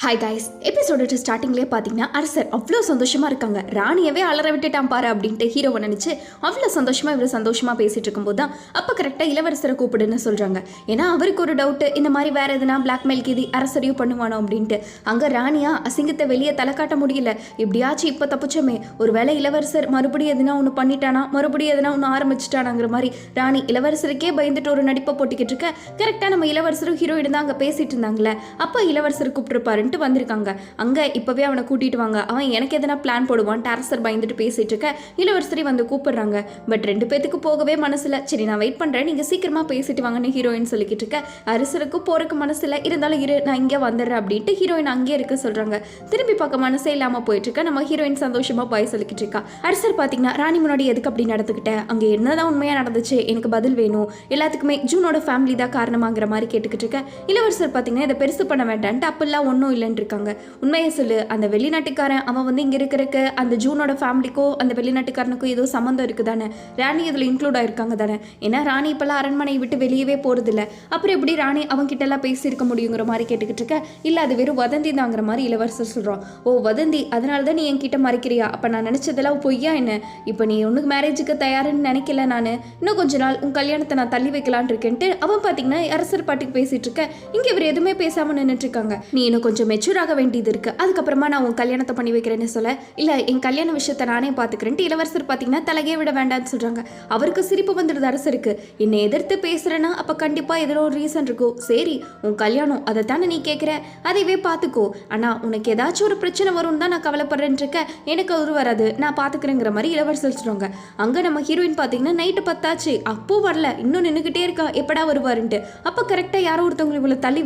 Hi guys, episode ஸ்டார்டிங்லேயே பார்த்தீங்கன்னா அரசர் அவ்வளோ சந்தோஷமாக இருக்காங்க. ராணியவே அலற விட்டுட்டான் பாரு அப்படின்ட்டு ஹீரோவை நினச்சி அவ்வளோ சந்தோஷமாக பேசிகிட்டு இருக்கும்போது தான் அப்போ கரெக்டாக இளவரசரை கூப்பிடுன்னு சொல்கிறாங்க. ஏன்னா அவருக்கு ஒரு டவுட்டு, இந்த மாதிரி வேறு எதுனா பிளாக்மெயில் கீதி அரசரையும் பண்ணுவானோ அப்படின்ட்டு. அங்கே ராணியா அசிங்கத்தை வெளியே தலை காட்ட முடியல. எப்படியாச்சும் இப்போ தப்பிச்சோமே, ஒரு வேளை இளவரசர் மறுபடியும் எதுனா ஒன்று பண்ணிட்டானா, மறுபடியும் எதுனா ஒன்று ஆரம்பிச்சிட்டானாங்கிற மாதிரி ராணி இளவரசருக்கே பயந்துட்டு ஒரு நடிப்பை போட்டுக்கிட்டு இருக்க. கரெக்டாக நம்ம இளவரசரும் ஹீரோயின் தான் அங்கே பேசிகிட்டு இருந்தாங்களே, அப்போ இளவரசர் கூப்பிட்டுருப்பாரு வந்திருக்காங்க. அங்க இப்பவே அவனை கூட்டிட்டு வாங்க, அவன் எனக்கு எதனா பிளான் போடுவான். அரசர் பயந்துட்டு பேசிட்டு இருக்க இளவரசரி வந்து கூப்பிடுறாங்க. பட் ரெண்டு பேத்துக்கு போகவே மனசுல. சரி நான் வெயிட் பண்றேன், நீங்க சீக்கிரமா பேசிட்டு வாங்கன்னு ஹீரோயின் சொல்லிக்கிட்டு இருக்க. அரசருக்கு போறதுக்கு மனசுல, இருந்தாலும் இரு நான் இங்கே வந்துடுறேன் அப்படின்ட்டு ஹீரோயின் அங்கேயே இருக்க சொல்றாங்க. திரும்பி பார்க்க மனசே இல்லாம போயிட்டு இருக்க. நம்ம ஹீரோயின் சந்தோஷமா பாய் சொல்லிக்கிட்டு இருக்கா. அரசர் பாத்தீங்கன்னா ராணி முன்னாடி எதுக்கு அப்படி நடந்துக்கிட்டேன், அங்க என்னதான் உண்மையா நடந்துச்சு, எனக்கு பதில் வேணும், எல்லாத்துக்குமே ஜூனோட ஃபேமிலி தான் காரணமாங்கிற மாதிரி கேட்டுக்கிட்டு இருக்க. இளவரசர் பாத்தீங்கன்னா இதை பெருசு பண்ண வேண்டான்ட்டு அப்பெல்லாம் ஒன்றும் இல்லைன்னு இருக்காங்க. உண்மையை சொல்லு, அந்த வெளிநாட்டுக்காரன் அவன் வந்து இங்கே இருக்கிறக்கு அந்த ஜூனோட ஃபேமிலிக்கோ அந்த வெளிநாட்டுக்காரனுக்கும் ஏதோ சம்மந்தம் இருக்குது தானே, ராணி இதில் இன்க்ளூட் ஆயிருக்காங்க தானே. ஏன்னா ராணி இப்போல்லாம் அரண்மனையை விட்டு வெளியவே போகிறதில்ல, அப்புறம் எப்படி ராணி அவங்ககிட்டலாம் பேசியிருக்க முடியுங்கிற மாதிரி கேட்டுக்கிட்டு இருக்க. இல்லை அது வெறும் வதந்தி தாங்கிற மாதிரி இளவரசர் சொல்கிறான். ஓ வதந்தி, அதனால தான் நீ என்கிட்ட மறைக்கிறியா, அப்போ நான் நினச்சதெல்லாம் பொய்யா என்ன, இப்போ நீ ஒன்றுக்கு மேரேஜுக்கு தயாருன்னு நினைக்கல, நான் இன்னும் கொஞ்ச நாள் உன் கல்யாணத்தை நான் தள்ளி வைக்கலான் இருக்கேன்ட்டு அவன் பார்த்தீங்கன்னா அரசர் பாட்டுக்கு பேசிட்டு இருக்க. இங்கே இவர் எதுவுமே பேசாமல் நின்றுட்டு இருக்காங்க. நீ இன்னும் கொஞ்சம் மெச்சூராக வேண்டியது இருக்கு, அதுக்கப்புறமா நான் உன் கல்யாணத்தை பண்ணி வைக்கிறேன்னு சொல்ல, இல்லை என் கல்யாண விஷயத்தை நானே பார்த்துக்கிறேன்ட்டு இளவரசர் பார்த்தீங்கன்னா தலையே விட வேண்டாம்னு சொல்கிறாங்க. அவருக்கு சிரிப்பு வந்துடுது அரசருக்கு. என்னை எதிர்த்து பேசுகிறேன்னா அப்போ கண்டிப்பாக எதிரோ ஒரு ரீசன் இருக்கும். சரி உன் கல்யாணம் அதை தானே நீ கேட்குற, அதைவே பார்த்துக்கோ, ஆனால் உனக்கு ஏதாச்சும் ஒரு பிரச்சனை வரும்னு தான் நான் கவலைப்படுறேன்னு இருக்க, எனக்கு ஒரு வராது, நான் பார்த்துக்கிறேங்கிற மாதிரி இளவரசர் சொல்கிறாங்க. அங்கே நம்ம ஹீரோயின் பார்த்தீங்கன்னா நைட்டு 10 ஆச்சு, அப்போ வரல, இன்னும் நின்றுக்கிட்டே இருக்கா, எப்படா வருவாருன்ட்டு. அப்போ கரெக்டாக யாரோ ஒருத்தவங்களை இவ்வளோ தள்ளி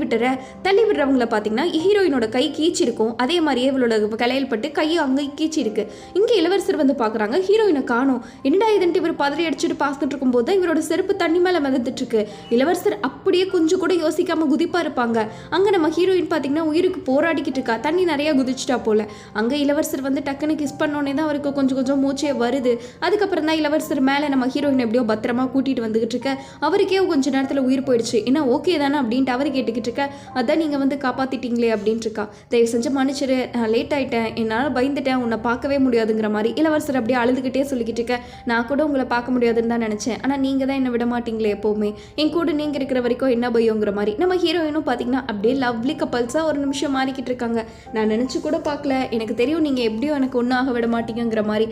விடுறவங்கள பார்த்தீங்கன்னா ஹீரோயினோட கை கீச்சு இருக்கும். அதே மாதிரியே இவளோட கலையில் பட்டு கையை அங்கே கீச்சு இருக்கு. இங்கே இளவரசர் வந்து பார்க்குறாங்க, ஹீரோயினை காணோம். என்னடா இதுன்ட்டு இவர் பதறி அடிச்சுட்டு பார்த்துட்டு இருக்கும்போது தான் இவரோட செருப்பு தண்ணி மேலே மிதந்துட்டு இருக்கு. இளவரசர் அப்படியே கொஞ்சம் கூட யோசிக்காம குதிப்பா இருப்பாங்க. அங்கே நம்ம ஹீரோயின் பார்த்தீங்கன்னா உயிருக்கு போராடிக்கிட்டு இருக்கா, தண்ணி நிறையா குதிச்சுட்டா போல. அங்கே இளவரசர் வந்து டக்குன்னு கிஸ் பண்ணோன்னே தான் அவருக்கு கொஞ்சம் மூச்சே வருது. அதுக்கப்புறம் தான் இளவரசர் மேலே நம்ம ஹீரோயின் எப்படியோ பத்திரமா கூட்டிட்டு வந்துகிட்டு இருக்க. அவருக்கே கொஞ்ச நேரத்தில் உயிர் போயிடுச்சு. என்ன ஓகே தானே அப்படின்ட்டு அவர் கேட்டுக்கிட்டு இருக்க. அதான் நீங்கள் வந்து காப்பாற்றிட்டீங்களே அப்படின்ட்டு இருக்கா. தயவு செஞ்சு மன்னிச்சிரு, நான் லேட் ஆகிட்டேன், என்னால் பயந்துட்டேன், உன்னை பார்க்கவே முடியாதுங்கிற மாதிரி இளவரசர் அப்படியே அழுதுகிட்டே சொல்லிக்கிட்டு இருக்க. நான் கூட உங்களை பார்க்க முடியாதுன்னு தான் நினச்சேன், ஆனால் நீங்கள் தான் என்னை விட மாட்டீங்களே எப்போவுமே, என் கூட நீங்கள் இருக்கிற வரைக்கும் என்ன பயங்கிற மாதிரி நம்ம ஹீரோயினும் பார்த்தீங்கன்னா அப்படியே லவ்லி கப்பல்ஸாக ஒரு நிமிஷம் மாறிக்கிட்டு இருக்காங்க. நான் நினச்சி கூட பார்க்கல, எனக்கு தெரியும் நீங்கள் எப்படியும் எனக்கு ஒன்றாக விட மாட்டீங்கிற மாதிரி.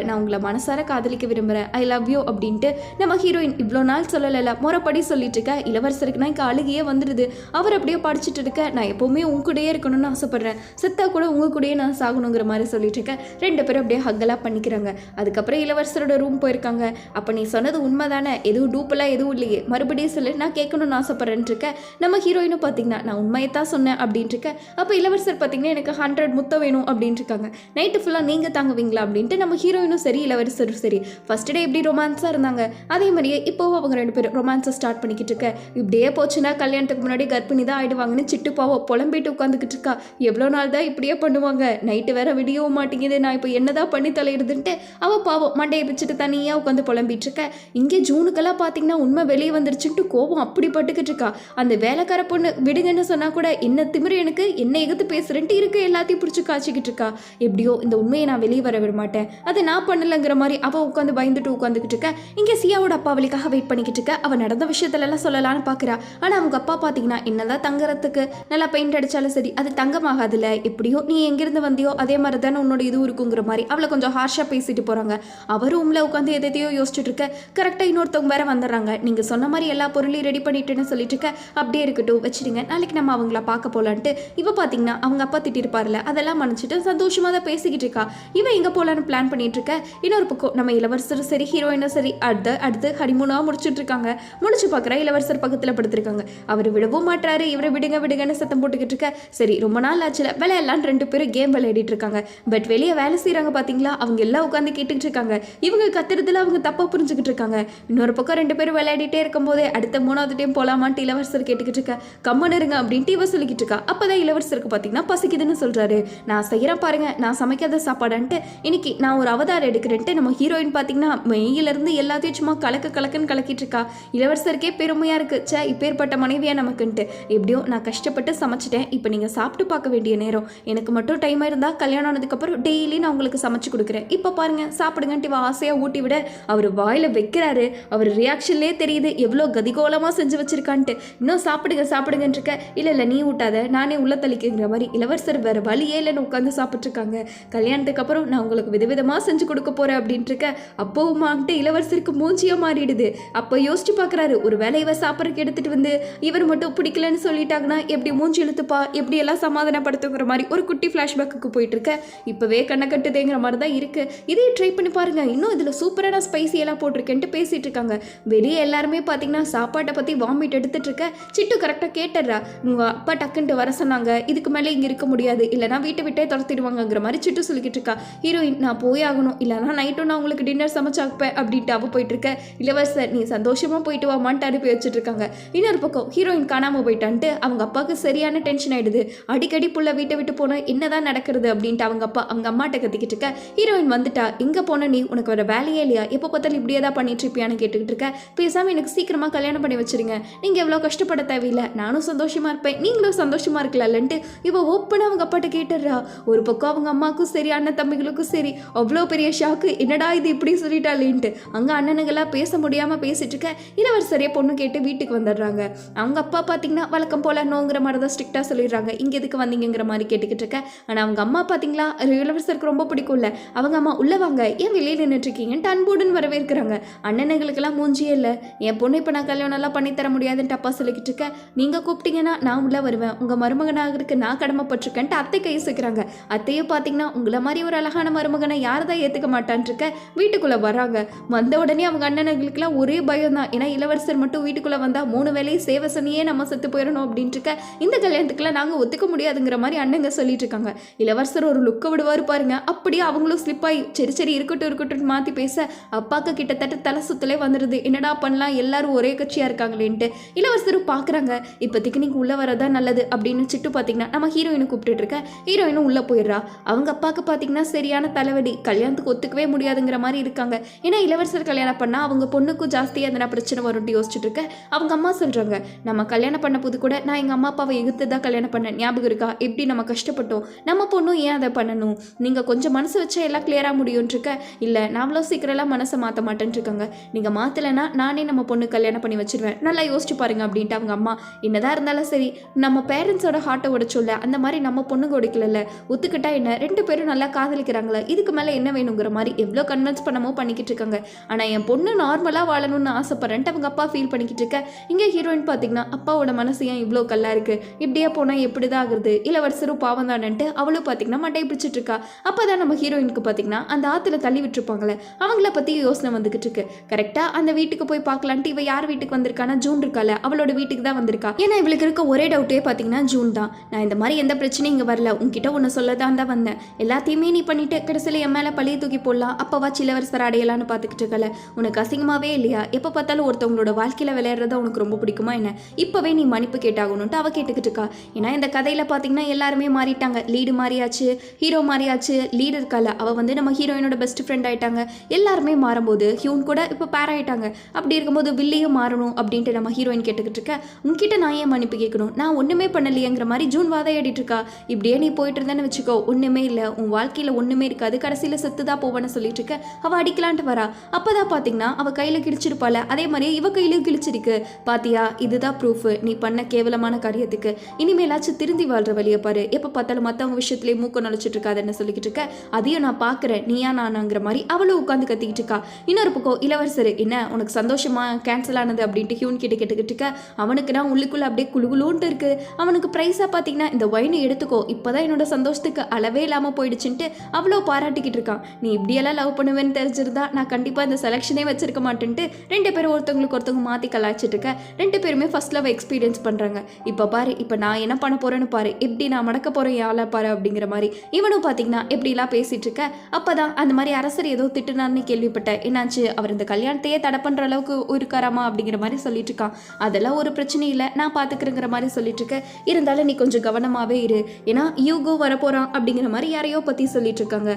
நான் உங்களை மனசார காதலிக்க விரும்புகிறேன், ஐ லவ் யூ அப்படின்ட்டு நம்ம ஹீரோயின் இவ்வளோ நாள் சொல்லலை, முறைப்படி சொல்லிட்டு இருக்க. இளவரசருக்குனா இங்கே அழுகையே வந்துடுது. அவர் அப்படியே படிச்சுட்டு இருக்க. நான் எப்போவுமே உங்க கூடயே இருக்கணும்னு ஆசைப்படுறேன், செத்தா கூட உங்க கூடயே நான் சாகணுங்கிற மாதிரி சொல்லிட்டு இருக்கேன். ரெண்டு பேரும் அப்படியே ஹக்கெல்லாம் பண்ணிக்கிறாங்க. அதுக்கப்புறம் இளவரசரோட ரூம் போயிருக்காங்க. அப்போ நீ சொன்னது உண்மை தானே, எதுவும் டூப்பெல்லாம் எதுவும் இல்லையே, மறுபடியும் சொல்லு, நான் கேட்கணும்னு ஆசைப்படுறேன்னு இருக்க. நம்ம ஹீரோயினும் பார்த்தீங்கன்னா நான் உண்மையை தான் சொன்னேன் அப்படின்ட்டு இருக்க. அப்போ இளவரசர் பார்த்தீங்கன்னா எனக்கு 100 முத்தம் வேணும் அப்படின்ட்டு இருக்காங்க. நைட்டு ஃபுல்லாக நீங்கள் தாங்குவீங்களா அப்படின்ட்டு நம்ம ஹீரோயினும் சரி இளவரசரும் சரி. ஃபர்ஸ்ட் டே எப்படி ரொமான்ஸாக இருந்தாங்க, அதே மாதிரியே இப்போவும் அவங்க ரெண்டு பேரும் ரொமான்ஸை ஸ்டார்ட் பண்ணிக்கிட்டு இருக்க. இப்படியே போச்சுன்னா கல்யாணத்துக்கு முன்னாடி கர்ப்பிணி தான் ஆயிடுவாங்கன்னு சிட்டு பாவம் புலம்பிட்டு உட்காந்துக்கிட்டு இருக்கா. எவ்வளோ நாள் தான் இப்படியே பண்ணுவாங்க, நைட்டு வேற விடியவும் மாட்டேங்குது, நான் இப்போ என்னதான் பண்ணி தலையிடுதுன்ட்டு அவள் பாவம் மண்டையை பிச்சுட்டு தனியாக உட்காந்து புலம்பிட்டு இருக்க. இங்கே ஜூனுக்கெல்லாம் பார்த்தீங்கன்னா உண்மை வெளியே வந்துருச்சுன்ட்டு கோபம் அப்படி பட்டுக்கிட்டு இருக்கா. அந்த வேலைக்கார பொண்ணு விடுங்கன்னு சொன்னா கூட என்ன திமிரு எனக்கு, என்ன எகுத்து பேசுறேன்ட்டு இருக்கு எல்லாத்தையும் பிடிச்சி காய்ச்சிக்கிட்டு இருக்கா. எப்படியோ இந்த உண்மையை நான் வெளியே வர விட மாட்டேன், அதை நான் பண்ணலைங்கிற மாதிரி அவள் உட்காந்து பயந்துட்டு உட்காந்துக்கிட்டு இருக்க. இங்கே சியாவோட அப்பா அவளுக்காக வெயிட் பண்ணிக்கிட்டு இருக்க. அவள் நடந்த விஷயத்துலலாம் சொல்லலான்னு பார்க்குறா. ஆனால் அவங்க அப்பா பார்த்தீங்கன்னா என்னதான் தங்குறதுக்கு நல்லா பெயிண்ட் அடித்தாலும் சரி அது தங்கமாகாதுல்ல, எப்படியோ நீ எங்கேருந்து வந்தியோ அதே மாதிரி தானே உன்னோட இது இருக்குங்கிற மாதிரி அவளை கொஞ்சம் ஹார்ஷாக பேசிட்டு போகிறாங்க. அவர் ரூமில் உட்காந்து எதையோ யோசிச்சுட்டு இருக்க. கரெக்டாக இன்னொருத்தவங்க வேற வந்துடுறாங்க. நீங்கள் சொன்ன மாதிரி எல்லா பொருளையும் ரெடி பண்ணிட்டுன்னு சொல்லிட்டு இருக்க. அப்படியே இருக்கட்டும் வச்சுடுங்க, நாளைக்கு நம்ம அவங்கள பார்க்க போகலான்ட்டு இவ பார்த்தீங்கன்னா அவங்க அப்பா திட்டிருப்பார்ல அதெல்லாம் மன்னிச்சுட்டு சந்தோஷமாக தான் பேசிக்கிட்டு இருக்கா. இவன் எங்கே போகலான்னு பிளான் பண்ணிட்டு இருக்க. இன்னொரு பக்கம் நம்ம இளவரசரும் சரி ஹீரோயினும் சரி அடுத்து ஹனிமூனாக முடிச்சுட்டு இருக்காங்க. முடிச்சு பார்க்குற இளவரசர் பக்கத்தில் படுத்திருக்காங்க. அவர் விடவும் மாட்டாரு, இவரை விடுங்கன்னு சத்தம் போட்டுக்கிட்டு இருக்க. சரி ரொம்ப நாள் ஆச்சுல விளையாடலாம் ரெண்டு பேரும் கேம் விளையாடிட்டு இருக்காங்க. பட் வெளியே வேலை செய்கிறாங்க பார்த்தீங்களா, அவங்க எல்லாம் உட்காந்து கேட்டுக்கிட்டு இருக்காங்க. இவங்க கத்துறதுல அவங்க தப்பாக புரிஞ்சுக்கிட்டு இருக்காங்க. இன்னொரு பக்கம் ரெண்டு பேரும் விளையாடிட்டே இருக்கும்போதே அடுத்த 3வது டைம் போலாமான்ட்டு இளவரசர் கேட்டுக்கிட்டு இருக்க. கம்மன் இருங்க அப்படின்ட்டு இவ சொல்லிக்கிட்டு இருக்கா. அப்போதான் இளவரசருக்கு பார்த்தீங்கன்னா பசிக்குதுன்னு சொல்றாரு. நான் செய்கிறேன் பாருங்க, நான் சமைக்காத சாப்பாடான்ட்டு இன்னைக்கு நான் ஒரு அவதாரம் எடுக்கிறேன்ட்டு நம்ம ஹீரோயின் பார்த்தீங்கன்னா மெயிலிருந்து எல்லாத்தையும் சும்மா கலக்குன்னு கலக்கிட்டு இருக்கா. இளவரசருக்கே பெருமையாக இருக்கு, சே இப்பேற்பட்ட மனைவியா நமக்குன்ட்டு. எப்படியோ நான் கஷ்டப்பட்டு சமைச்சிட்டேன், இப்போ நீங்கள் சாப்பிட்டு பார்க்க வேண்டிய நேரம். எனக்கு மட்டும் டைம் இருந்தால் கல்யாணம் ஆனதுக்கப்புறம் டெய்லி நான் உங்களுக்கு சமைச்சு கொடுக்குறேன். இப்போ பாருங்க சாப்பிடுங்கன்ட்டு இவ ஆசையாக ஊட்டி விட அவர் வாயில் வைக்கிறாரு. அவர் ரியாக்ஷன்லேயே தெரியுது எவ்வளோ கதிகோலமாக செஞ்சு வச்சிருக்கான்ட்டு. இன்னும் சாப்பிடுங்கன்னு இருக்க. இல்லை நீ ஊட்டாத, நானே உள்ள தளிக்குங்கிற மாதிரி இளவரசர் வேறு வழியே இல்லைன்னு உட்காந்து சாப்பிட்ருக்காங்க. கல்யாணத்துக்கு அப்புறம் நான் உங்களுக்கு விதவிதமாக செஞ்சு கொடுக்க போகிறேன் அப்படின்ட்டு இருக்க. அப்போவுமான்ட்டு இளவரசருக்கு மூஞ்சியாக மாறிடுது. அப்போ யோசிச்சு பார்க்குறாரு, ஒரு வேலை இவ சாப்பிட்றதுக்கு எடுத்துகிட்டு வந்து இவர் மட்டும் பிடிக்கலன்னு சொல்லிட்டாங்கன்னா எப்படி மூஞ்சி இழுத்துப்பா, எப்படி எல்லாம் சமாதானப்படுத்துங்கிற மாதிரி ஒரு குட்டி ஃப்ளாஷ்பேக்கு போயிட்டு இருக்க. இப்போவே கண்ணை கட்டுதேங்கிற மாதிரி தான் இருக்கு. இதையும் ட்ரை பண்ணி பாருங்க, இன்னும் இதில் சூப்பரான ஸ்பைசி எல்லாம் போட்டிருக்கேன்ட்டு பேசிட்டு இருக்காங்க. வெளியே எல்லாருமே பார்த்தீங்கன்னா சாப்பாட்டை பற்றி வாமிட் எடுத்துட்டு இருக்க. சிட்டு கரெக்டாக கேட்டுறா, உங்கள் அப்பா டக்குன்ட்டு வர சொன்னாங்க, இதுக்கு மேலே இங்கே இருக்க முடியாது, இல்லைனா வீட்டை விட்டே துரத்திடுவாங்கங்கிற மாதிரி சிட்டு சொல்லிக்கிட்டு இருக்கா. ஹீரோயின், நான் போய் ஆகணும், இல்லைனா நைட்டும் நான் உங்களுக்கு டின்னர் சமைச்சாப்பேன் அப்படின்ட்டு அவள் போயிட்டு இருக்க. இளவரசர் நீ சந்தோஷமாக போயிட்டு வாமான்ட்டு அனுப்பி வச்சுட்டு இருக்காங்க. இன்னொரு பக்கம் ஹீரோயின் காணாமல் போயிட்டான்ட்டு அவங்க அப்பாவுக்கு சரியான டென்ஷன் ஆயிடுது. அடிக்கடி புள்ள வீட்டை விட்டு போனால் என்னதான் நடக்கிறது அப்படின்ட்டு அவங்க அப்பா அவங்க அம்மாட்ட கத்திக்கிட்டு இருக்க. ஹீரோயின் வந்துட்டா, எங்கே போன நீ, உனக்கு வர வேலையே இல்லையா, எப்போ பார்த்தாலும் இப்படியே தான் பண்ணிட்டு இருப்பியான்னு கேட்டுக்கிட்டு இருக்க. பேசாமல் எனக்கு சீக்கிரமாக கல்யாணம் பண்ணி வச்சிருங்க, நீங்கள் எவ்வளோ கஷ்டப்பட தேவையில்லை, நானும் சந்தோஷமாக இருப்பேன், நீங்களும் சந்தோஷமாக இருக்கலாம்ட்டு இவ ஓப்பனாக அவங்க அப்பாட்ட கேட்டுடுறா. ஒரு பக்கம் அவங்க அம்மாவுக்கும் சரி அண்ணன் தம்பிகளுக்கும் சரி அவ்வளோ பெரிய ஷாக்கு, என்னடா இது இப்படி சொல்லிட்டாலேன்ட்டு. அங்கே அண்ணனுங்களாம் பேச முடியாமல் பேசிட்டு இருக்க. இளவரசரே பொண்ணு கேட்டு வீட்டுக்கு வந்துடுறாங்க. அவங்க அப்பா பார்த்தீங்கன்னா வழக்கம் போல நோங்கிற மாதிரி தான் ஸ்ட்ரிக்டாக சொல்லிடுறாங்க, இங்கே எதுக்கு வந்தீங்கிற மாதிரி கேட்டுக்கிட்டு இருக்க. ஆனால் அவங்க அம்மா பார்த்தீங்களா இளவரசருக்கு ரொம்ப பிடிக்கும்ல, அவங்க அம்மா உள்ளே வாங்க, ஏன் வெளியே நின்றுட்டு இருக்கீங்கன்ட்டு அன்புடன் வரவேற்கிறாங்க. அண்ணனுங்களுக்கெல்லாம் மூஞ்சியே இல்லை, என் பொண்ணு இப்போ நான் கல்யாணம்லாம் பண்ணித்தர முடியாதுன்ட்டு அப்பா சொல்லிக்கிட்டு இருக்க. நீங்கள் கூப்பிட்டீங்கன்னா நான் உள்ளே வருவேன், உங்கள் மருமகனாகிறதுக்கு நான் கடமைப்பட்டிருக்கேன்ட்டு அத்தை கை சேர்க்குறாங்க. அத்தையும் பார்த்தீங்கன்னா உங்களை மாதிரி ஒரு அழகான மருமகனை யார் தான் ஏற்றுக்க மாட்டான்ட்டு இருக்க. வீட்டுக்குள்ளே வராங்க. வந்த உடனே அவங்க அண்ணனுங்களுக்குலாம் ஒரே பயம் தான், ஏன்னா இளவரசர் மட்டும் வீட்டுக்குள்ளே வந்தால் 3 வேலையை சேவை சொன்னியே நம்ம செத்து போயிடணும் அப்படின்ட்டு இருக்க. இந்த கல்யாணத்துக்குலாம் நாங்கள் ஒத்துக்க முடியாதுங்கிற மாதிரி அண்ணங்க சொல்லிட்டு இருக்காங்க. இளவரசர் ஒரு லுக்கை விடுவார் பாருங்க, அப்படியே அவங்களும் ஸ்லிப் ஆகி சரி இருக்கட்டும் மாற்றி பேச அப்பாவுக்கு கிட்டத்தட்ட தலை சுத்தலே வந்துடுது. என்னடா பண்ணலாம், எல்லாரும் ஒரே கட்சியாக இருக்காங்களேன்ட்டு இளவரசரும் பார்க்குறாங்க. இப்போதைக்கு நீங்கள் உள்ளே வரதான் நல்லது அப்படின்னு சிட்டு பார்த்தீங்கன்னா நம்ம ஹீரோயினை கூப்பிட்டு இருக்க. ஹீரோயினும் உள்ளே போயிடுறா. அவங்க அப்பாவுக்கு பார்த்தீங்கன்னா சரியான தலைவலி, கல்யாணத்துக்கு ஒத்துக்கவே முடியாதுங்கிற மாதிரி இருக்காங்க. ஏன்னா இளவரசர் கல்யாணம் பண்ணால் அவங்க பொண்ணுக்கும் ஜாஸ்தியாக எதனா பிரச்சனை வரும்னு யோசிச்சுட்டு இருக்க. அவங்க அம்மா சொல்கிறாங்க, நம்ம கல்யாணம் பண்ண போது கூட நான் எங்கள் அம்மா அப்பாவை எதிர்த்து தான் கல்யாணம் பண்ணேன், ஞாபகம் இருக்கா, எப்படி நம்ம கஷ்டப்பட்டோம், நம்ம பொண்ணும் ஏன் அதை பண்ணணும், நீங்கள் கொஞ்சம் மனசு வச்சா எல்லாம் கிளியராக முடியும்னு இருக்க. இல்லை நான் அவ்வளோ சீக்கிரம்லாம் மனசை மாற்ற மாட்டேன்ட்டு இருக்காங்க. நீங்கள் மாற்றலைன்னா நானே நம்ம பொண்ணு கல்யாணம் பண்ணி வச்சிருவேன், நல்லா யோசிச்சு பாருங்க அப்படின்ட்டு அவங்க அம்மா. என்னதான் இருந்தாலும் சரி, நம்ம பேரண்ட்ஸோட ஹார்ட்டை உடைச்சோல்ல, அந்த மாதிரி நம்ம பொண்ணுங்க உடைக்கல, ஒத்துக்கிட்டா என்ன, 2 பேரும் நல்லா காதலிக்கிறாங்களே, இதுக்கு மேலே என்ன வேணுங்கிற மாதிரி எவ்வளோ கன்வின்ஸ் பண்ணமோ பண்ணிக்கிட்டு இருக்காங்க. ஆனால் என் பொண்ணு நார்மலாக வாழணும்னு ஆசைப்படுறேன்ட்டு அவங்க அப்பா ஃபீல் பண்ணிக்கிட்டு இருக்க. இங்கே ஹீரோயின் பார்த்தீங்கன்னா அப்பாவோட மனசு ஏன் இவ்வளோ கல்லா இருக்குது, இப்படியே போனால் எப்படி தான் ஆகுறது, இளவரசரும் பாவம் தானன்ட்டு அவளும் பார்த்தீங்கன்னா மட்டை பிடிச்சிட்டு இருக்கா. அப்போ தான் நம்ம ஹீரோயினுக்கு பார்த்தீங்கன்னா அந்த ஆற்றுல தள்ளி விட்டுருப்பாங்களே அவங்கள பற்றி யோசனை வந்துக்கிட்டு இருக்கு. கரெக்டாக அந்த வீட்டுக்கு போய் பார்க்கலான்ட்டு இவ யார் வீட்டுக்கு வந்திருக்கானா, ஜூன் இருக்கால, அவளோட வீட்டுக்கு தான் வந்திருக்கா. ஏன்னா இவளுக்கு இருக்க ஒரே டவுட்டே பார்த்தீங்கன்னா ஜூன் தான். நான் இந்த மாதிரி எந்த பிரச்சனையும் இங்கே வரல, உங்ககிட்ட ஒன்று சொல்லதான் தான் வந்தேன், எல்லாத்தையுமே நீ பண்ணிட்டு கடைசியில் என் மேலே பழிய தூக்கி போடலாம், அப்பவா இளவரசர் அடையலான்னு பார்த்துக்கிட்டு இருக்கல, உனக்கு அசிங்கமாகவே இல்லையா, எப்போ பார்த்தாலும் ஒருத்தவங்களோட வாழ்க்கையில் விளையாடுறத உனக்கு ரொம்ப பிடிக்குமா என்ன, இப்போவே நீ மன்னிப்பு கேட்டாகணும்ட்டு அவள் கேட்டுக்கிட்டு இருக்கா. ஏன்னா இந்த கதையில் பார்த்தீங்கன்னா எல்லாருமே மாறிட்டாங்க, லீடு மாறியாச்சு, ஹீரோ மாறியாச்சு, லீடு இருக்கால அவள் வந்து நம்ம ஹீரோயினோட பெஸ்ட் ஃப்ரெண்ட் ஆகிட்டாங்க. எல்லாருமே மாறும்போது ஹியூன் கூட இப்போ பேர் ஆகிட்டாங்க. அப்படி இருக்கும்போது வில்லியும் மாறணும் அப்படின்ட்டு நம்ம ஹீரோயின் கேட்டுக்கிட்டு இருக்க. உங்ககிட்ட நான் ஏன் மன்னிப்பு கேட்கணும், நான் ஒன்றுமே பண்ணலையேங்கிற மாதிரி ஜூன் வாதையாடிட்டு இருக்கா. இப்படியே நீ போயிட்டு இருந்தேன்னு வச்சுக்கோ, ஒன்றுமே இல்லை, உன் வாழ்க்கையில் ஒன்றுமே இருக்காது, கடைசியில் செத்து தான் போவேன்னு சொல்லிட்டு இருக்க. அவள் அடிக்கலான்ட்டு வரா. அப்போதான் பார்த்தீங்கன்னா அவள் கையில் கிழிச்சிருப்பாள், அதே மாதிரியே இவ கையிலும் கிழிச்சிருக்கு. பாத்தியா, இதுதான் ப்ரூஃப் நீ பண்ண கேவலமான காரியத்துக்கு, இனிமேலாச்சும் திருந்தி வாழ்ற வழியை பாரு, எப்போ பார்த்தாலும் மற்றவங்க விஷயத்துலேயே மூக்க நுழைச்சிட்டு இருக்காதுன்னு சொல்லிக்கிட்டு இருக்க. அதையும் நான் பார்க்குறேன், நீயா நானாங்கிற மாதிரி அவளும் உட்காந்து கத்திக்கிட்டு இருக்கா. இன்னொரு பக்கம் இளவரசர், என்ன உனக்கு சந்தோஷமா கேன்சல் ஆனது அப்படின்ட்டு ஹியூன் கிட்ட கேட்டுக்கிட்டு இருக்க. அவனுக்கு நான் உள்ளுக்குள்ள அப்படியே குழுகுலூன்ட்டு இருக்கு. அவனுக்கு ப்ரைஸாக பார்த்தீங்கன்னா இந்த ஒயினை எடுத்துக்கோ, இப்போதான் என்னோட சந்தோஷத்துக்கு அளவே இல்லாமல் போயிடுச்சுன்ட்டு அவ்வளோ பாராட்டிக்கிட்டு இருக்கான். நீ இப்படியெல்லாம் லவ் பண்ணுவேன்னு தெரிஞ்சிருந்தா நான் கண்டிப்பாக இந்த செலெக்ஷனே வச்சிருக்க மாட்டேன்ட்டு 2 பேரும் ஒருத்தவங்களுக்கு ஒருத்தவங்க மாற்றி கலாய்ச்சிட்டு இருக்க. 2 பேருமே ஃபர்ஸ்ட் லவ் எக்ஸ்பீரியன்ஸ் பண்ணுறாங்க. இப்போ பாரு, இப்போ நான் என்ன பண்ண போகிறேன்னு பாரு, எப்படி நான் மடக்க போகிறேன் யாழ பாரு அப்படிங்கிற மாதிரி இவனும் பார்த்தீங்கன்னா எப்படிலாம் பேசிகிட்டு இருக்க. அப்போ தான் அந்த மாதிரி அரசர் ஏதோ திட்டுனார்னு கேள்விப்பட்டேன், என்னாச்சு, அவர் இந்த கல்யாணத்தையே தடை பண்ணுற அளவுக்கு இருக்காராமா அப்படிங்கிற மாதிரி சொல்லிட்டு இருக்கான். அதெல்லாம் ஒரு பிரச்சனை இல்லை, நான் பார்த்துக்கிறேங்கிற மாதிரி சொல்லிட்டு இருக்க. இருந்தாலும் நீ கொஞ்சம் கவனமாகவே இரு, ஏன்னா யூகோ வரப்போகிறான் அப்படிங்கிற மாதிரி யாரையோ பற்றி சொல்லிட்டு இருக்காங்க.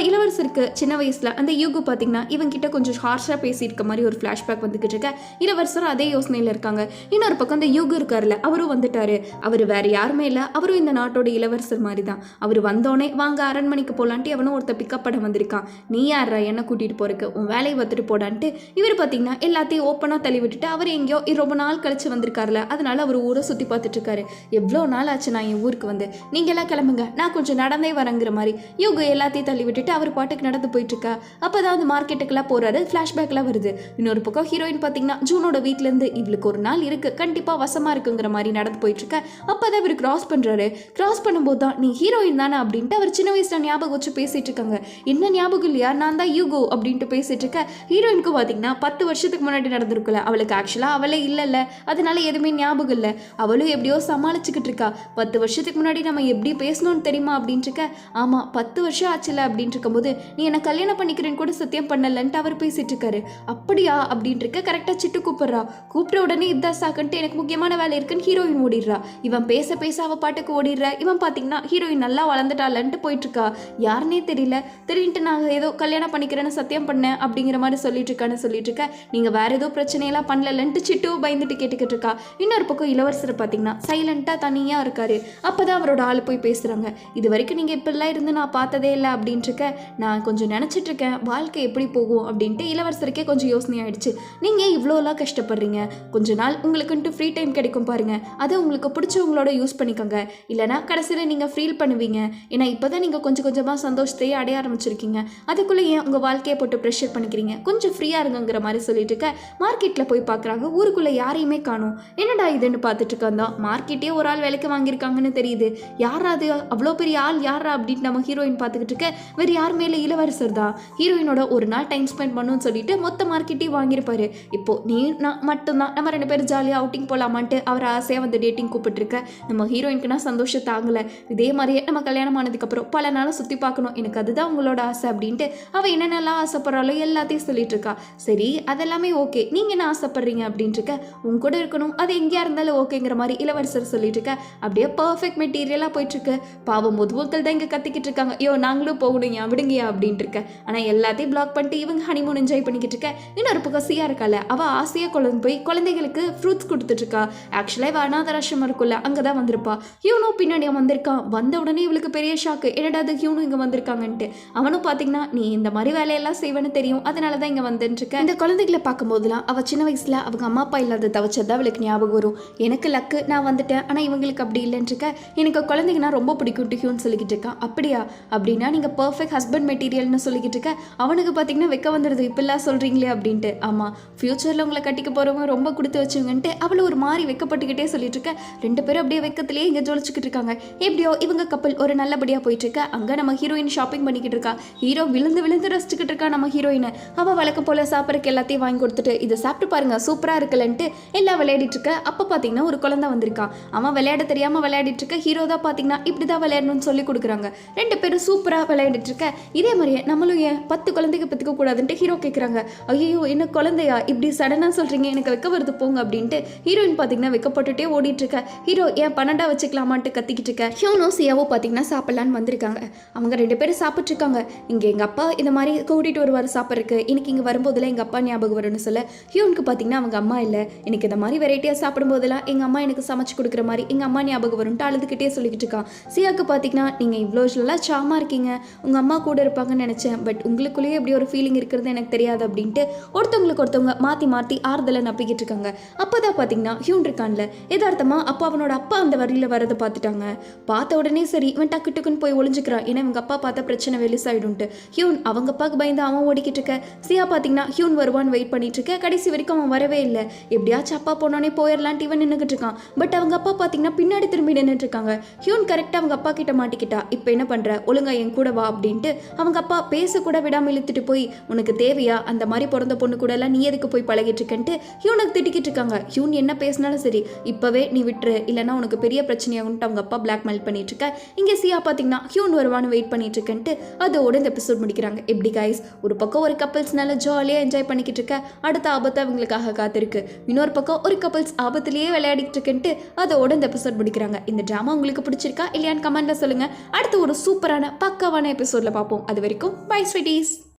இளவரசருக்கு சின்ன வயசில் அந்த யூகோ பார்த்தீங்கன்னா இவங்கிட்ட கொஞ்சம் ஹார்ஷாக பேசியிருக்க மாதிரி ஒரு ஃப்ளாஷ்பேக் வந்துக்கிட்டு இருக்க. இளவரசரும் அதே யோசனையில் இருக்காங்க. இன்னொரு பக்கம் அந்த யூகோ இருக்கார்ல, அவரும் வந்துட்டாரு. அவர் வேறு யாருமே இல்லை, அவரும் இந்த நாட்டோட இளவரசர் மாதிரி தான். அவர் வந்தோடனே வாங்க அரண்மனைக்கு போகலான்ட்டு எவனும் ஒருத்தர் பிக்கப் பண்ண வந்திருக்கான். நீ யாரா என்ன கூட்டிகிட்டு போறக்கு, உன் வேலையை பார்த்துட்டு போடான்ட்டு இவர் பார்த்தீங்கன்னா எல்லாத்தையும் ஓப்பனாக தள்ளி விட்டுட்டு அவர் எங்கேயோ ரொம்ப நாள் கழிச்சு வந்திருக்காருல, அதனால அவர் ஊரை சுற்றி பார்த்துட்டு இருக்காரு. எவ்வளோ நாள் ஆச்சு நான் என் ஊருக்கு வந்து, நீங்க எல்லாம் கிளம்புங்க, நான் கொஞ்சம் நடந்தே வரங்கிற மாதிரி யோகு எல்லாத்தையும் தள்ளி விட்டுட்டு அவர் பாட்டுக்கு நடந்து போயிட்டு இருக்கா. அப்போதான் அந்த மார்க்கெட்டுக்கெல்லாம் போறாரு. ஃப்ளாஷ்பேக்லாம் வருது. இன்னொரு பக்கம் ஹீரோயின் பார்த்தீங்கன்னா ஜூனோட வீட்டிலேருந்து இவளுக்கு ஒரு நாள் இருக்கு, கண்டிப்பாக வசமா இருக்குங்கிற மாதிரி நடந்து போயிட்டு இருக்க. அப்போதான் இவர் கிராஸ் பண்றாரு. கிராஸ் பண்ணும்போது தான் நீ ஹீரோயின் தானே அப்படின்ட்டு அவர் சின்ன வயசுல ஞாபகம் வச்சு பேசிட்டு இருக்காங்க. என்ன ஞாபகம் இல்லையா, நான் தான் யூகோ அப்படின்ட்டு பேசிட்டு இருக்க. ஹீரோயினுக்கு பார்த்தீங்கன்னா 10 வருஷத்துக்கு முன்னாடி நடந்திருக்குல்ல, அவளுக்கு ஆக்சுவலாக அவளே இல்லைல்ல, அதனால எதுவுமே ஞாபகம் இல்லை. அவளும் எப்படியோ சமாளிச்சுக்கிட்டு இருக்கா. 10 வருஷத்துக்கு முன்னாடி நம்ம எப்படி பேசணும்னு தெரியுமா அப்படின்ட்டு இருக்க. ஆமா 10 வருஷம் ஆச்சுல அப்படின்ட்டு இருக்கும்போது நீ என்ன கல்யாணம் பண்ணிக்கிறேன்னு கூட சத்தியம் பண்ணலன்ட்டு அவர் பேசிட்டு இருக்காரு. அப்படியா அப்படின்ட்டு இருக்க. கரெக்டாக சிட்டு கூப்பிட்றா. கூப்பிட்ட உடனே இதான் சாக்கன்ட்டு எனக்கு முக்கியமான வேலை இருக்குன்னு ஹீரோயின் ஓடிடுறா. இவன் பேச பேச அவ பாட்டுக்கு ஓடிடுறா. இவன் பார்த்தீங்கன்னா ஹீரோயின் நல்லா வளர்ந்துட்டாலன்ட்டு போயிட்டு இருக்கா. யாருன்னே தெரியல. தெரிஞ்சுட்டு நான் ஏதோ கல்யாணம் பண்ணிக்கிறேன்னு சத்தியம் பண்ணேன் அப்படிங்கிற மாதிரி சொல்லிட்டு இருக்க. நீங்க வேற ஏதோ பிரச்சனையெல்லாம் பண்ணலன்ட்டு சிட்டு பயந்துட்டு கேட்டுக்கிட்டு இருக்கா. இன்னொரு பக்கம் இளவரசர் பார்த்தீங்கன்னா சைலண்டா தனியா இருக்காரு. அப்பதான் அவரோட ஆளு போய் பேசுறாங்க. இது வரைக்கும் நீங்க இப்படிலாம் இருந்து நான் பார்த்ததே இல்லை அப்படின்ட்டு இருக்க. நான் கொஞ்சம் நினைச்சிட்டு இருக்கேன் வாழ்க்கை எப்படி போகும் அப்படின்ட்டு. இளவரசருக்கே கொஞ்சம் யோசனை ஆயிடுச்சு. நீங்க இவ்வளோலாம் கஷ்டப்படுறீங்க, கொஞ்ச நாள் உங்களுக்குன்ட்டு ஃப்ரீ டைம் கிடைக்கும் பாருங்க, அதை உங்களுக்கு பிடிச்சவங்களோட யூஸ் பண்ணிக்கோங்க. இல்லைனா கடைசியில் நீங்கள் ஃபீல் பண்ணுவீங்க. ஏன்னா இப்போதான் நீங்கள் கொஞ்சம் கொஞ்சமாக சந்தோஷத்தையே அடைய ஆரம்பிச்சிருக்கீங்க. அதுக்குள்ளே ஏன் உங்கள் வாழ்க்கையை போட்டு ப்ரெஷர் பண்ணிக்கிறீங்க, கொஞ்சம் ஃப்ரீயாக இருங்கிற மாதிரி சொல்லிட்டு இருக்க. மார்க்கெட்டில் போய் பார்க்குறாங்க. ஊருக்குள்ளே யாரையுமே காணும். என்னடா இதுன்னு பார்த்துட்டு இருக்காந்தான் மார்க்கெட்டே ஒரு ஆள் விலைக்கு வாங்கியிருக்காங்கன்னு தெரியுது. யாராவது அவ்வளோ பெரிய ஆள் யாரா அப்படின்னு நம்ம ஹீரோயின் பார்த்துக்கிட்டு இருக்க. வேறு யார் மேலே இளவரசர் தான் ஹீரோயினோட ஒரு நாள் டைம் ஸ்பெண்ட் பண்ணுன்னு சொல்லிட்டு மொத்த மார்க்கெட்டையும் வாங்கியிருப்பாரு. இப்போ நீ நான் மட்டும்தான் நம்ம 2 பேரும் ஜாலியாக அவுட்டிங் போகலாமான்ட்டு அவர் ஆசையாக வந்து டேட்டிங் கூப்பிட்டுருக்க. நம்ம ஹீரோயினுக்குனா சந்தோஷம் தாங்கலை. இதே மாதிரியே நம்ம கல்யாணம் ஆனதுக்கப்புறம் பல நாளும் சுற்றி பார்க்கணும், எனக்கு அதுதான் உங்களோட ஆசை அப்படின்ட்டு அவள் என்னென்னலாம் ஆசைப்படுறாளோ எல்லாத்தையும் சொல்லிட்டு இருக்கா. சரி அதெல்லாமே ஓகே, நீங்கள் என்ன ஆசைப்படுறீங்க அப்படின்ட்டு இருக்க. உங்க கூட இருக்கணும், அது எங்கேயா இருந்தாலும் ஓகேங்கிற மாதிரி இளவரசர் சொல்லிட்டு இருக்க. அப்படியே பர்ஃபெக்ட் மெட்டீரியலாக போயிட்டுருக்கு. பாவம் முதுமக்கள் தான் இங்கே கத்திக்கிட்டு இருக்காங்க. ஐயோ நாங்களும் போகணுங்க விடுங்கயா அப்படின்ட்டு இருக்க. ஆனால் எல்லாத்தையும் பிளாக் பண்ணிட்டு இவங்க ஹனிமூன் என்ஜாய் பண்ணிக்கிட்டு இருக்க. இன்னொரு பக்கம் சியா இருக்கால, அவள் ஆசையாக கொண்டு போய் குழந்தைகளுக்கு ஃப்ரூட்ஸ் கொடுத்துட்டு இருக்கா. ஆக்சுவலாக இவ அனாதராசிரமம் இருக்குல்ல, அங்கே தான் வந்திருப்பா. ஹியூனோ பின்னாடி வந்திருக்கான். வந்த உடனே இவளுக்கு பெரிய ஷாக்கு, என்னடா அது ஹியூனோ இங்கே வந்திருக்காங்கன்ட்டு. அவனும் பார்த்தீங்கன்னா நீ இந்த மாதிரி வேலையெல்லாம் செய்வேன்னு தெரியும், அதனால தான் இங்கே வந்துட்டு இருக்க. இந்த குழந்தைகளை பார்க்கும்போதுலாம் அவள் சின்ன வயசில் அவங்க அம்மா அப்பா இல்லாத தவச்சது தான் அவளுக்கு ஞாபகம் வரும். எனக்கு லக்கு, நான் வந்துட்டேன், ஆனால் இவங்களுக்கு அப்படி இல்லைன்னு இருக்க. எனக்கு குழந்தைங்கன்னா ரொம்ப பிடிக்கும் ஹியூன்னு சொல்லிக்கிட்டு இருக்கான். அப்படியா, அப்படின்னா நீங்கள் பர்ஃபெக்ட் ஹஸ்பண்ட் மெட்டீரியல்னு சொல்லிக்கிட்டு இருக்க. அவனுக்கு பார்த்தீங்கன்னா வெக்க வந்துடுது, இப்பெல்லாம் சொல்கிறீங்களே அப்படின்ட்டு. ஆமாம் ஃப்யூச்சரில் உங்களை கட்டிக்க போகிறவங்க ரொம்ப கொடுத்து வச்சுங்கன்ட்டு அவளை ஒரு மாதிரி வெக்கப்பட்டுக்கிட்டே சொல்லிட்டு இருக்க. 2 பேரும் அப்படியே வெக்கத்திலேயே இங்கே ஜொலிச்சுக்கிட்டு இருக்காங்க. எப்படியோ இவங்க கப்பல் ஒரு நல்லபடியாக போயிட்டு இருக்க. அங்கே நம்ம ஹீரோயின் ஷாப்பிங் பண்ணிக்கிட்டு இருக்கா. ஹீரோ விழுந்து விழுந்து ரசிச்சுக்கிட்டு இருக்கா. நம்ம ஹீரோயினை அவள் வழக்கம் போல் சாப்பிட்றதுக்கு எல்லாத்தையும் வாங்கி கொடுத்துட்டு இதை சாப்பிட்டு பாருங்க சூப்பராக இருக்குல்லன்ட்டு எல்லாம் விளையாடிட்டு இருக்க. அப்போ பார்த்தீங்கன்னா ஒரு குழந்தை வந்திருக்கான். அவன் விளையாட தெரியாமல் விளையாடிட்டு இருக்க. ஹீரோ தான் பார்த்தீங்கன்னா இப்படி தான் விளையாடணும்னு சொல்லி கொடுக்குறாங்க. 2 பேரும் சூப்பராக விளையாடிட்டு இருக்க. இதே மாதிரியே நம்மளும் ஏன் 10 குழந்தைக்கு பத்துக்க கூடாதுன்ட்டு ஹீரோ கேட்குறாங்க. ஐயோ என்ன குழந்தையா இப்படி சடனாக சொல்கிறீங்க, எனக்கு வெக்க வருது போங்க அப்படின்ட்டு. ஹீரோயின் பார்த்தீங்கன்னா வெக்கப்பட்டுட்டே ஓடிட்டு இருக்க. ஹீரோ ஏன் 12 வச்சுக்கலாமான்ட்டு கத்திக்கிட்டு இருக்க. ஹியூனோ சியாவோ பார்த்தீங்கன்னா சாப்பிடலான்னு வந்திருக்காங்க. அவங்க 2 பேரும் சாப்பிட்டு இருக்காங்க. இங்கே எங்கள் அப்பா இந்த மாதிரி கூட்டிகிட்டு வருவார் சாப்பிட்றதுக்கு, இன்னைக்கு இங்கே வரும்போதெல்லாம் எங்கள் அப்பா ஞாபகம் வரும்னு சொல்ல. ஹியூனுக்கு பார்த்தீங்கன்னா அவங்க அம்மா இல்லை, எனக்கு இந்த மாதிரி வெரைட்டியாக சாப்பிடும்போதெல்லாம் எங்கள் அம்மா எனக்கு சமைச்சு கொடுக்குற மாதிரி எங்கள் அம்மா ஞாபகம் வரும்ட்டு அழுதுகிட்டே சொல்லிக்கிட்டு இருக்கான். சியாவுக்கு பார்த்தீங்கன்னா நீங்கள் இவ்வளோ நல்லா சாமாக இருக்கீங்க, உங்கள் அம்மா கூட இருப்பாங்கன்னு நினச்சேன், பட் உங்களுக்குள்ளேயே எப்படி ஒரு ஃபீலிங் இருக்கிறது எனக்கு தெரியாது அப்படின்ட்டு ஒருத்தவங்களுக்கு ஒருத்தவங்க மாற்றி மாற்றி ஆறுதலை நப்பிக்கிட்டு இருக்காங்க. அப்போ தான் பார்த்தீங்கன்னா ஹியூன் இருக்கான்ல, எதார்த்தமா அப்போ அவனோட அப்பா அந்த வரியில் வரதை பார்த்துட்டாங்க. பார்த்த உடனே சரி இவன் டக்கு டக்குன்னு போய் ஒளிஞ்சுக்கிறான், ஏன்னா இவங்க அப்பா பார்த்தா பிரச்சனை வெளிசாயிடும்ட்டு. ஹியூன் அவங்க அப்பாவுக்கு பயந்து அவன் ஓடிக்கிட்டு இருக்க. சியா பார்த்தீங்கன்னா ஹியூன் வருவான்னு வெயிட் பண்ணிட்டு இருக்க. கடைசி வரைக்கும் அவன் வரவே இல்லை. எப்படியாச்சும் அப்பா போனோடனே போயிடலான்ட்டு இவன் நின்றுக்கிட்டு இருக்கான். பட் அவங்க அப்பா பார்த்தீங்கன்னா பின்னாடி திரும்பி நின்றுட்டு இருக்காங்க. ஹியூன் கரெக்டாக அவங்க அப்பா கிட்ட மாட்டிக்கிட்டா. இப்போ என்ன பண்ணுற, ஒழுங்கா என் கூட வா அப்படின்ட்டு அவங்க அப்பா பேசக்கூட விடாமல் இழுத்துட்டு போய் உனக்கு தேவையா அந்த மாதிரி பிறந்த பொண்ணு கூட எல்லாம் நீ எதுக்கு போய் பழகிட்டு இருக்கன்ட்டு ஹியூனுக்கு திட்டிக்கிட்டு இருக்காங்க. ஹியூன் என்ன பேசினாலும் சரி இப்போவே நீ விட்டுரு, இல்லைன்னா உனக்கு பெரிய பிரச்சனையாகும்ட்டு அவங்க அப்பா பிளாக்மெயில் பண்ணிட்டு இருக்க. இங்கே சியா பார்த்தீங்கன்னா ஹியூன் வருவான்னு வெயிட் பண்ணிட்டு இருக்கன்ட்டு அதோட இந்த எபிசோட் முடிக்கிறாங்க. எப்படி கைஸ், ஒரு பக்கம் ஒரு கப்பல்ஸ் நல்ல ஜாலியாக என்ஜாய் பண்ணிக்கிட்டு இருக்க, அடுத்த ஆபத்து அவங்களுக்காக காத்திருக்கு. இன்னொரு பக்கம் ஒரு கப்பல்ஸ் ஆபத்துலேயே விளையாடிட்டு இருக்குன்ட்டு அதோட இந்த எபிசோட் முடிக்கிறாங்க. இந்த ட்ராமா உங்களுக்கு பிடிச்சிருக்கா இல்லையான்னு கமெண்ட்ல சொல்லுங்க. அடுத்து ஒரு சூப்பரான பக்காவான எபிசோட்ல பார்ப்போம். அது வரைக்கும் பை ஸ்வீட்டீஸ்.